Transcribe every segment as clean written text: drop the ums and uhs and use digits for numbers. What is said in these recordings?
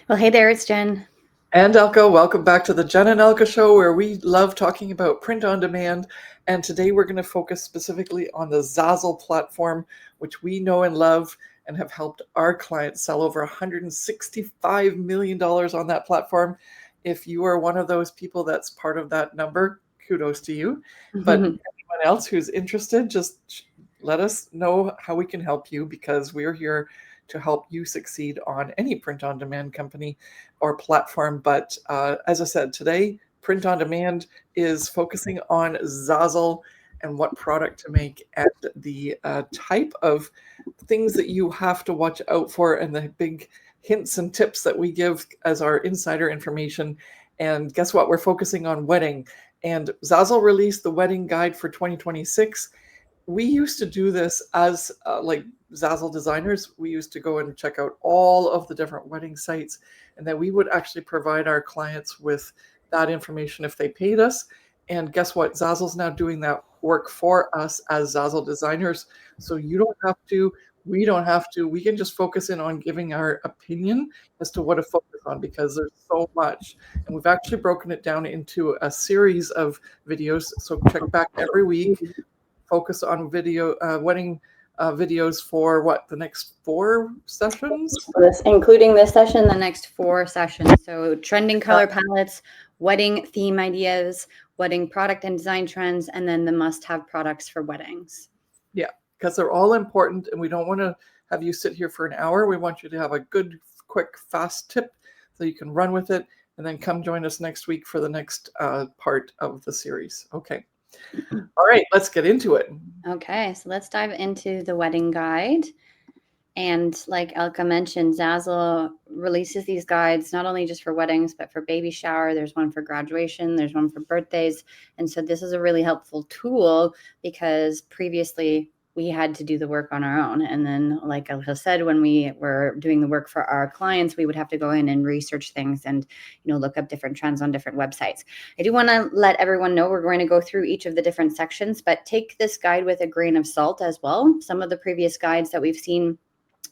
Well, hey there, it's Jen. And Elke, welcome back to the Jen and Elke show where we love talking about print on demand. And today we're going to focus specifically on the Zazzle platform, which we know and love and have helped our clients sell over $165 million on that platform. If you are one of those people that's part of that number, kudos to you. But anyone else who's interested, just let us know how we can help you because we're here to help you succeed on any print on demand company or platform. But as I said, today, print on demand is focusing on Zazzle and what product to make and the type of things that you have to watch out for and the big hints and tips that we give as our insider information. And guess what? We're focusing on wedding. And Zazzle released the wedding guide for 2026. We used to do this as like Zazzle designers. We used to go and check out all of the different wedding sites, and then we would actually provide our clients with that information if they paid us. And guess what? Zazzle's now doing that work for us as Zazzle designers. So you don't have to, we don't have to, we can just focus in on giving our opinion as to what to focus on because there's so much. And we've actually broken it down into a series of videos. So check back every week, focus on wedding videos for what, the next 4 sessions? Including this session, the next 4 sessions. So trending color palettes, wedding theme ideas, wedding product and design trends, and then the must-have products for weddings. Yeah, because they're all important and we don't want to have you sit here for an hour. We want you to have a good, quick, fast tip so you can run with it and then come join us next week for the next part of the series. Okay. All right, let's get into it. Okay, so let's dive into the wedding guide. And like Elke mentioned, Zazzle releases these guides not only just for weddings, but for baby shower. There's one for graduation. There's one for birthdays. And so this is a really helpful tool because previously we had to do the work on our own. And then, like Elke said, when we were doing the work for our clients, we would have to go in and research things and, look up different trends on different websites. I do want to let everyone know we're going to go through each of the different sections, but take this guide with a grain of salt as well. Some of the previous guides that we've seen,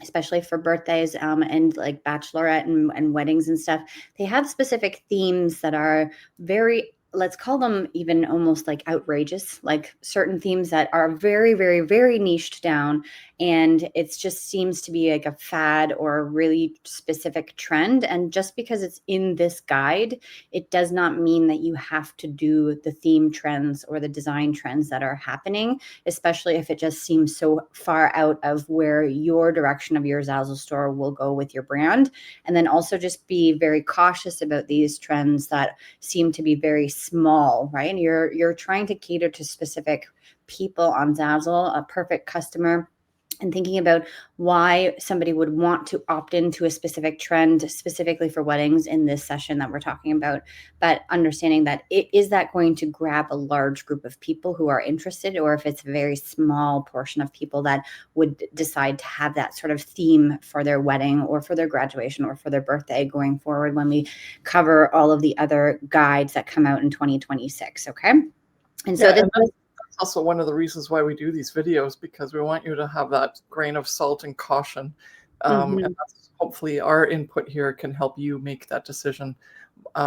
especially for birthdays and like bachelorette and weddings and stuff, they have specific themes that are very, let's call them even almost like outrageous, like certain themes that are very, very, very niched down. And it just seems to be like a fad or a really specific trend. And just because it's in this guide, it does not mean that you have to do the theme trends or the design trends that are happening, especially if it just seems so far out of where your direction of your Zazzle store will go with your brand. And then also just be very cautious about these trends that seem to be very small, right? And you're trying to cater to specific people on Zazzle, a perfect customer, and thinking about why somebody would want to opt into a specific trend specifically for weddings in this session that we're talking about, but understanding that is that going to grab a large group of people who are interested, or if it's a very small portion of people that would decide to have that sort of theme for their wedding or for their graduation or for their birthday going forward when we cover all of the other guides that come out in 2026. Okay. And so that's also one of the reasons why we do these videos, because we want you to have that grain of salt and caution. And that's, hopefully our input here can help you make that decision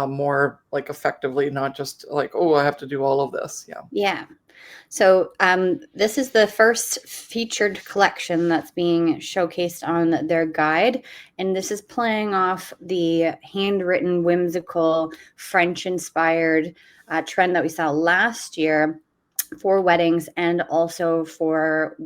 more like effectively, not just like, oh, I have to do all of this. Yeah. So this is the first featured collection that's being showcased on their guide. And this is playing off the handwritten, whimsical, French-inspired trend that we saw last year for weddings and also for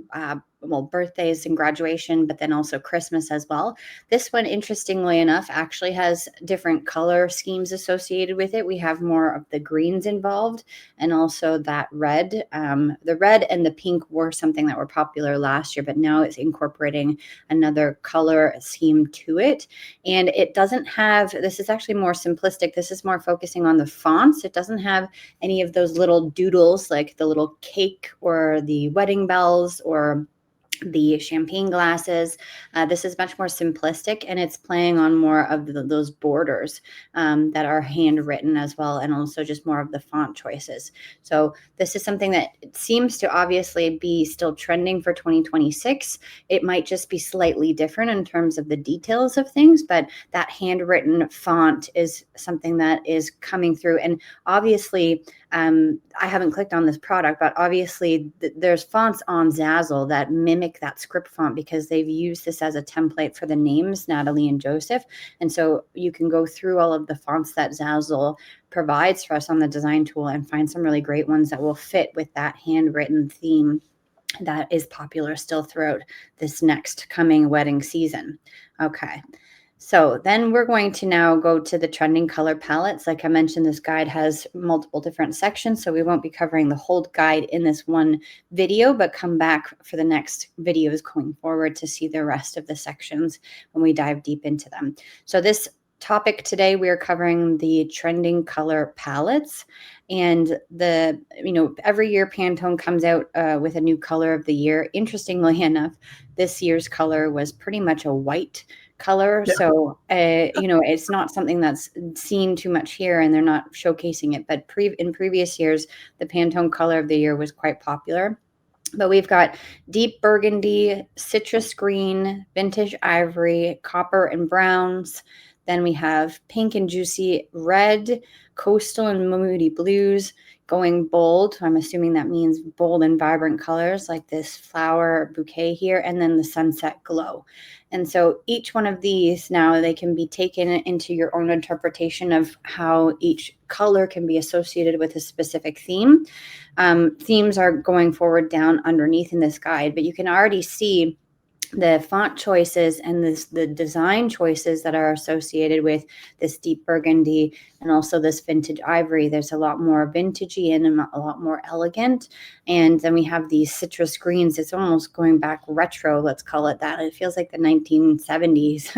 birthdays and graduation, but then also Christmas as well. This one, interestingly enough, actually has different color schemes associated with it. We have more of the greens involved and also that red. The red and the pink were something that were popular last year, but now it's incorporating another color scheme to it. And it doesn't have, this is actually more simplistic. This is more focusing on the fonts. It doesn't have any of those little doodles like the little cake or the wedding bells or the champagne glasses. This is much more simplistic, and it's playing on more of those borders that are handwritten as well, and also just more of the font choices. So this is something that seems to obviously be still trending for 2026. It might just be slightly different in terms of the details of things, but that handwritten font is something that is coming through. And obviously, I haven't clicked on this product, but obviously there's fonts on Zazzle that mimic that script font because they've used this as a template for the names, Natalie and Joseph. And so you can go through all of the fonts that Zazzle provides for us on the design tool and find some really great ones that will fit with that handwritten theme that is popular still throughout this next coming wedding season. Okay. So then we're going to now go to the trending color palettes. Like I mentioned, this guide has multiple different sections, so we won't be covering the whole guide in this one video, but come back for the next videos going forward to see the rest of the sections when we dive deep into them. So this topic today, we are covering the trending color palettes. And every year Pantone comes out with a new color of the year. Interestingly enough, this year's color was pretty much a white color. Yeah. So, it's not something that's seen too much here, and they're not showcasing it. But in previous years, the Pantone color of the year was quite popular. But we've got deep burgundy, citrus green, vintage ivory, copper and browns. Then we have pink and juicy red, coastal and moody blues, going bold. I'm assuming that means bold and vibrant colors like this flower bouquet here, and then the sunset glow. And so each one of these now, they can be taken into your own interpretation of how each color can be associated with a specific theme. Themes are going forward down underneath in this guide, but you can already see the font choices and the design choices that are associated with this deep burgundy and also this vintage ivory. There's a lot more vintagey and a lot more elegant. And then we have these citrus greens. It's almost going back retro, let's call it that. It feels like the 1970s.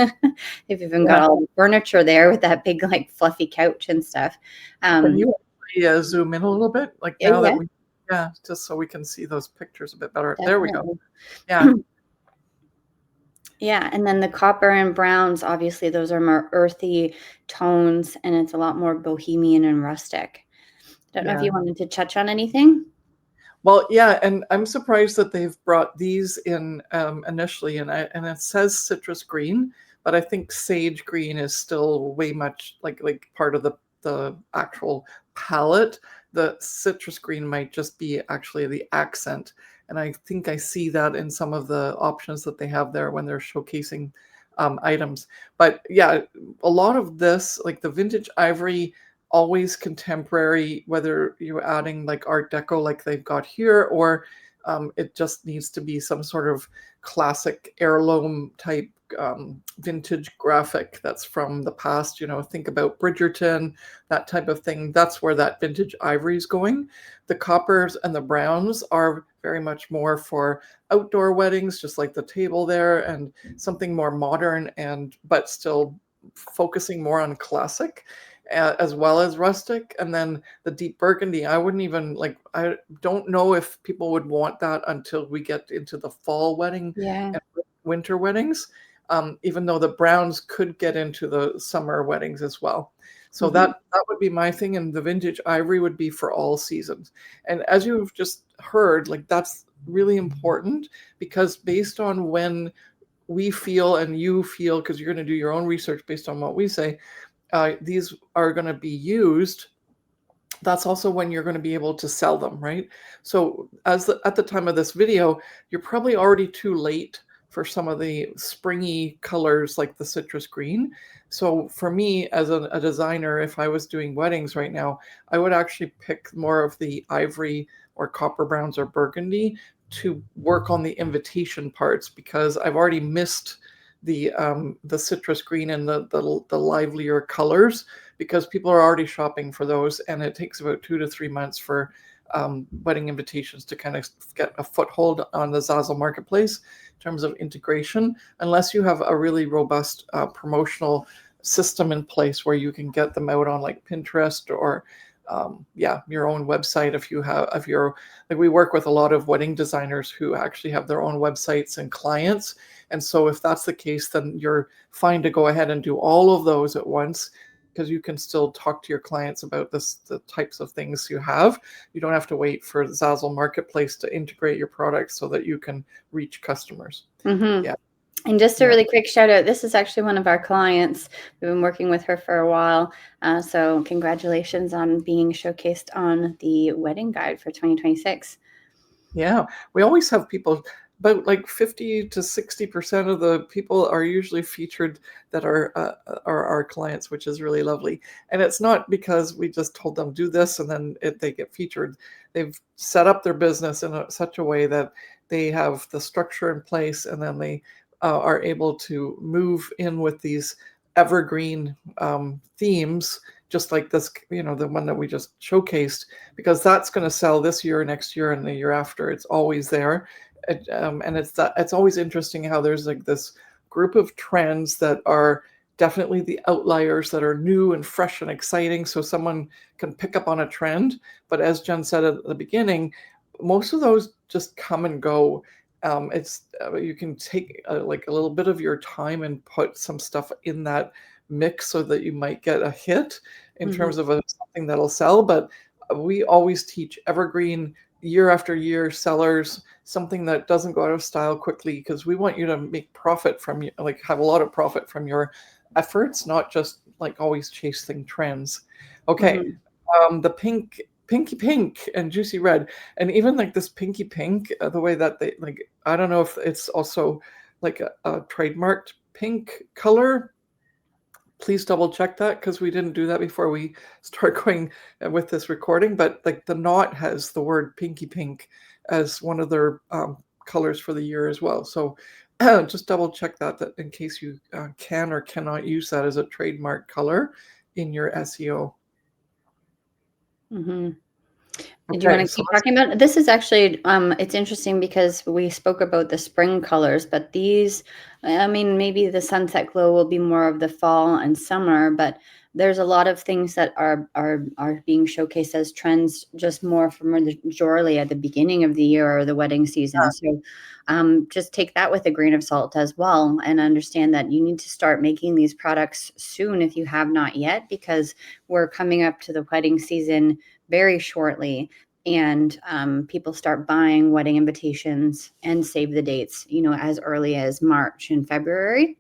They've even got all the furniture there with that big, like, fluffy couch and stuff. Can you zoom in a little bit? Like now Yeah. that just so we can see those pictures a bit better. Definitely. There we go. Yeah. Yeah, and then the copper and browns, obviously, those are more earthy tones, and it's a lot more bohemian and rustic. Don't know if you wanted to touch on anything. Well, yeah, and I'm surprised that they've brought these in initially, and it says citrus green, but I think sage green is still way much like part of the actual palette. The citrus green might just be actually the accent. And I think I see that in some of the options that they have there when they're showcasing items. But yeah, a lot of this, like the vintage ivory, always contemporary, whether you're adding like Art Deco like they've got here, or it just needs to be some sort of classic heirloom type vintage graphic that's from the past. Think about Bridgerton, that type of thing. That's where that vintage ivory is going. The coppers and the browns are very much more for outdoor weddings, just like the table there, and something more modern but still focusing more on classic as well as rustic. And then the deep burgundy, I don't know if people would want that until we get into the fall wedding and winter weddings, even though the browns could get into the summer weddings as well. So that would be my thing, and the vintage ivory would be for all seasons. And as you've just heard, like that's really important, because based on when we feel and you feel, because you're going to do your own research based on what we say, these are going to be used. That's also when you're going to be able to sell them, right? So at the time of this video, you're probably already too late for some of the springy colors like the citrus green. So for me as a designer, if I was doing weddings right now, I would actually pick more of the ivory or copper browns or burgundy to work on the invitation parts, because I've already missed the citrus green and the livelier colors, because people are already shopping for those, and it takes about 2 to 3 months for wedding invitations to kind of get a foothold on the Zazzle marketplace in terms of integration, unless you have a really robust promotional system in place where you can get them out on like Pinterest or your own website. If you're like, we work with a lot of wedding designers who actually have their own websites and clients. And so if that's the case, then you're fine to go ahead and do all of those at once, because you can still talk to your clients about the types of things you have. You don't have to wait for Zazzle Marketplace to integrate your products so that you can reach customers. Mm-hmm. Yeah. And just a Yeah. really quick shout out. This is actually one of our clients. We've been working with her for a while. So congratulations on being showcased on the wedding guide for 2026. Yeah, we always have people, about like 50 to 60% of the people are usually featured that are our clients, which is really lovely. And it's not because we just told them do this and then they get featured. They've set up their business in such a way that they have the structure in place, and then they are able to move in with these evergreen themes, just like this, the one that we just showcased, because that's going to sell this year, next year, and the year after. It's always there. And it's always interesting how there's like this group of trends that are definitely the outliers, that are new and fresh and exciting, so someone can pick up on a trend. But as Jen said at the beginning, most of those just come and go. It's You can take like a little bit of your time and put some stuff in that mix so that you might get a hit in Mm-hmm. terms of something that'll sell. But we always teach evergreen, year after year sellers, something that doesn't go out of style quickly, because we want you to make profit from you, like have a lot of profit from your efforts, not just like always chasing trends. Okay. Mm-hmm. The pinky pink and juicy red, and even like this pinky pink, the way that they, like, I don't know if it's also like a trademarked pink color. Please double check that, because we didn't do that before we start going with this recording. But like the knot has the word pinky pink as one of their colors for the year as well. So just double check that in case you can or cannot use that as a trademark color in your SEO. Mm-hmm. Did you want Okay, to so keep talking about it? This is actually it's interesting because we spoke about the spring colors, but these, I mean, maybe the sunset glow will be more of the fall and summer, but there's a lot of things that are being showcased as trends just more from the majorly at the beginning of the year or the wedding season. So just take that with a grain of salt as well, and understand that you need to start making these products soon if you have not yet, because we're coming up to the wedding season very shortly, and people start buying wedding invitations and save the dates, as early as March and February.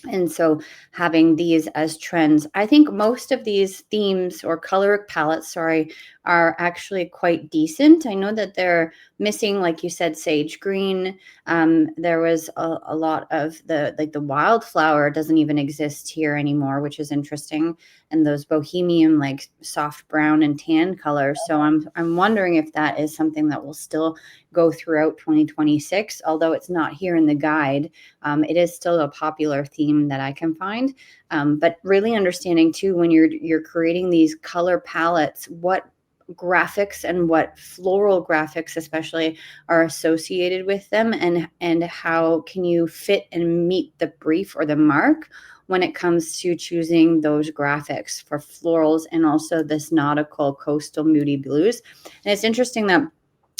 And so having these as trends, I think most of these themes or color palettes, sorry, are actually quite decent. I know that they're missing, like you said, sage green. There was a lot of the wildflower doesn't even exist here anymore, which is interesting. And those bohemian, like soft brown and tan colors. So I'm wondering if that is something that will still go throughout 2026, although it's not here in the guide. It is still a popular theme that I can find. But really understanding too, when you're creating these color palettes, what graphics and what floral graphics especially are associated with them, and how can you fit and meet the brief or the mark when it comes to choosing those graphics for florals, and also this nautical coastal moody blues. And it's interesting that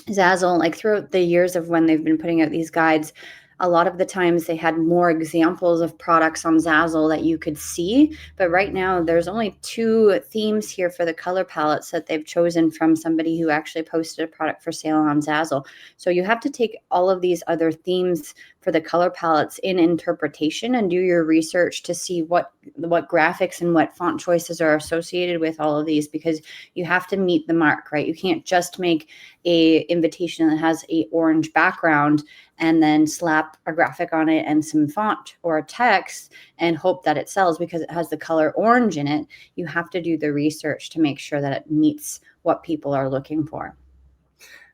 Zazzle, like throughout the years of when they've been putting out these guides, a lot of the times they had more examples of products on Zazzle that you could see. But right now, there's only 2 themes here for the color palettes that they've chosen from somebody who actually posted a product for sale on Zazzle. So you have to take all of these other themes for the color palettes in interpretation and do your research to see what graphics and what font choices are associated with all of these, because you have to meet the mark, right? You can't just make a invitation that has a orange background and then slap a graphic on it and some font or a text and hope that it sells because it has the color orange in it. You have to do the research to make sure that it meets what people are looking for.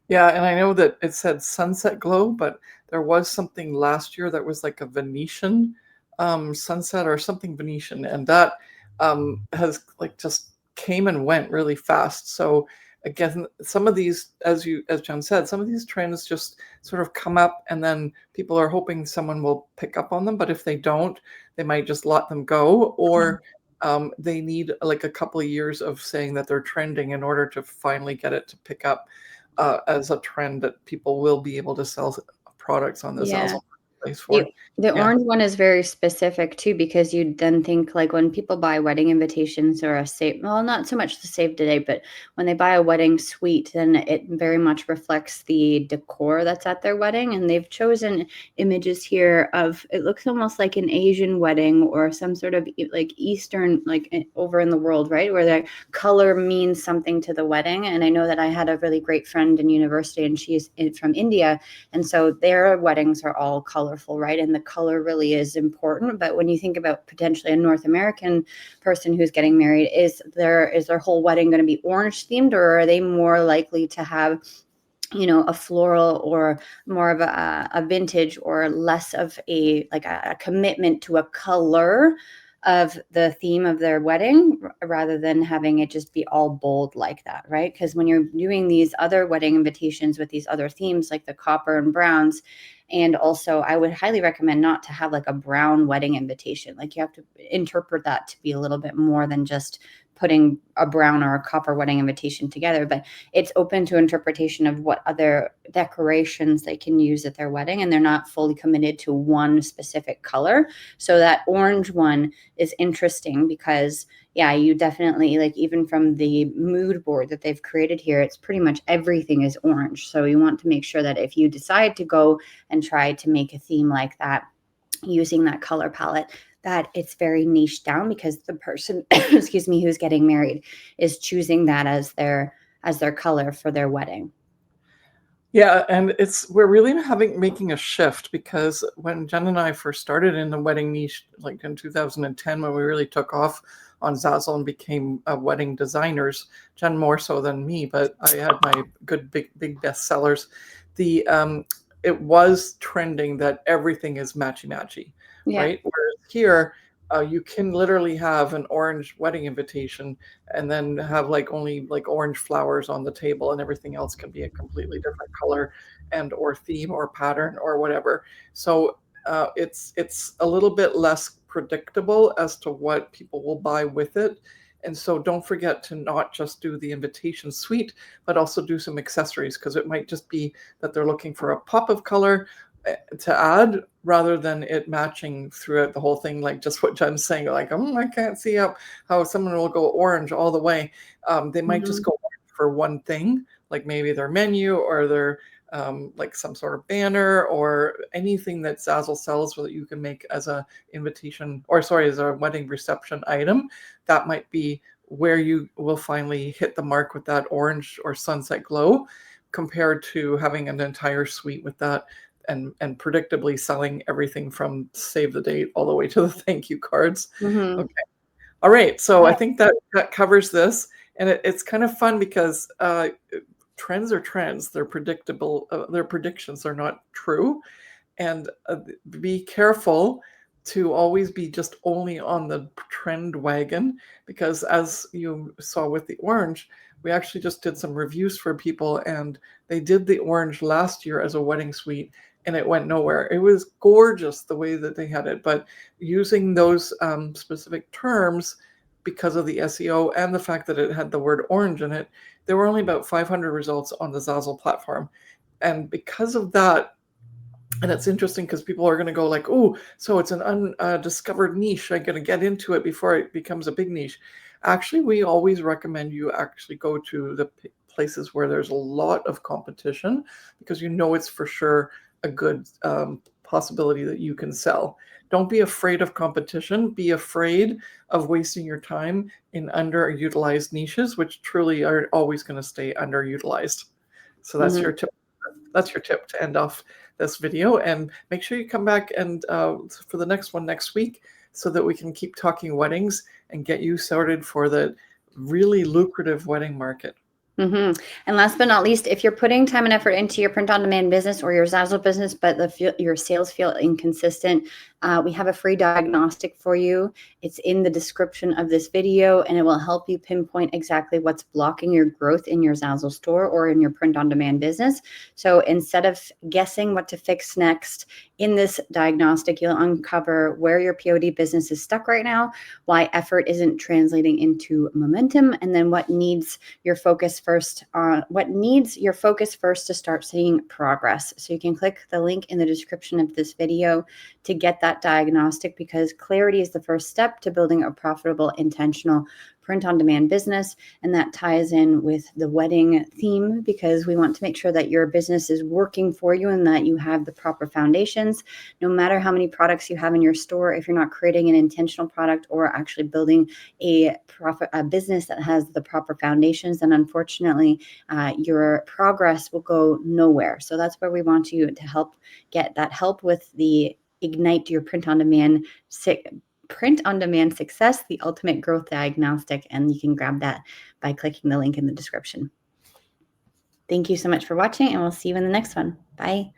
yeah, and I know that it said sunset glow, but there was something last year that was like a Venetian sunset or something Venetian, and that has like just came and went really fast. So again, some of these, as John said, some of these trends just sort of come up, and then people are hoping someone will pick up on them. But if they don't, they might just let them go, or they need like a couple of years of saying that they're trending in order to finally get it to pick up as a trend that people will be able to sell products on the Yeah. Zazzle place The for. the Yeah. orange one is very specific too, because you then think like when people buy wedding invitations or a save, well, not so much the save the date, but when they buy a wedding suite, then it very much reflects the decor that's at their wedding. And they've chosen images here of, it looks almost like an Asian wedding or some sort of like Eastern, like over in the world, right? Where the color means something to the wedding. And I know that I had a really great friend in university, and she's from India. And so their weddings are all colorful, right? And the color really is important. But when you think about potentially a North American person who's getting married, is their whole wedding going to be orange themed, or are they more likely to have, you know, a floral or more of a vintage, or less of a like a commitment to a color of the theme of their wedding, rather than having it just be all bold like that, right? Because when you're doing these other wedding invitations with these other themes like the copper and browns, and also I would highly recommend not to have like a brown wedding invitation. Like you have to interpret that to be a little bit more than just putting a brown or a copper wedding invitation together, but it's open to interpretation of what other decorations they can use at their wedding, and they're not fully committed to one specific color. So that orange one is interesting because, yeah, you definitely, like, even from the mood board that they've created here, it's pretty much everything is orange. So you want to make sure that if you decide to go and try to make a theme like that using that color palette, that it's very niche down, because the person excuse me, who's getting married is choosing that as their color for their wedding. Yeah, and we're really making a shift, because when Jen and I first started in the wedding niche, like in 2010, when we really took off on Zazzle and became wedding designers, Jen more so than me, but I had my good big bestsellers. It was trending that everything is matchy, Yeah. right? Whereas here, you can literally have an orange wedding invitation and then have like only like orange flowers on the table, and everything else can be a completely different color and or theme or pattern or whatever. So it's a little bit less predictable as to what people will buy with it. And so don't forget to not just do the invitation suite, but also do some accessories, because it might just be that they're looking for a pop of color to add, rather than it matching throughout the whole thing, like just what Jen's saying, like, I can't see how someone will go orange all the way. They might just Mhm. go orange for one thing, like maybe their menu or their like some sort of banner or anything that Zazzle sells, that you can make as a invitation, or sorry, as a wedding reception item. That might be where you will finally hit the mark with that orange or sunset glow, compared to having an entire suite with that, and predictably selling everything from save the date all the way to the thank you cards. Mhm. Okay. All right. So I Yeah. think that covers this. And it's kind of fun, because trends are trends. They're predictable. Their predictions are not true. And be careful to always be just only on the trend wagon, because as you saw with the orange, we actually just did some reviews for people, and they did the orange last year as a wedding suite, and it went nowhere. It was gorgeous the way that they had it, but using those specific terms, because of the SEO and the fact that it had the word orange in it, there were only about 500 results on the Zazzle platform. And because of that, and it's interesting because people are going to go like, oh, so it's an undiscovered niche. I'm going to get into it before it becomes a big niche. Actually, we always recommend you actually go to the places where there's a lot of competition, because you know it's for sure a good possibility that you can sell. Don't be afraid of competition. Be afraid of wasting your time in underutilized niches, which truly are always going to stay underutilized. So that's Mhm. your tip. That's your tip to end off this video. And make sure you come back and for the next one next week, so that we can keep talking weddings and get you sorted for the really lucrative wedding market. Mhm. And last but not least, if you're putting time and effort into your print on demand business or your Zazzle business, but your sales feel inconsistent, we have a free diagnostic for you. It's in the description of this video, and it will help you pinpoint exactly what's blocking your growth in your Zazzle store or in your print-on-demand business. So instead of guessing what to fix next, in this diagnostic, you'll uncover where your POD business is stuck right now, why effort isn't translating into momentum, and then what needs your focus first to start seeing progress. So you can click the link in the description of this video to get that diagnostic, because clarity is the first step to building a profitable, intentional print-on-demand business. And that ties in with the wedding theme, because we want to make sure that your business is working for you and that you have the proper foundations. No matter how many products you have in your store, if you're not creating an intentional product or actually building a business that has the proper foundations, then unfortunately your progress will go nowhere. So that's where we want you to help get that help with the Ignite Your print-on-demand success, the ultimate growth diagnostic, and you can grab that by clicking the link in the description. Thank you so much for watching, and we'll see you in the next one. Bye.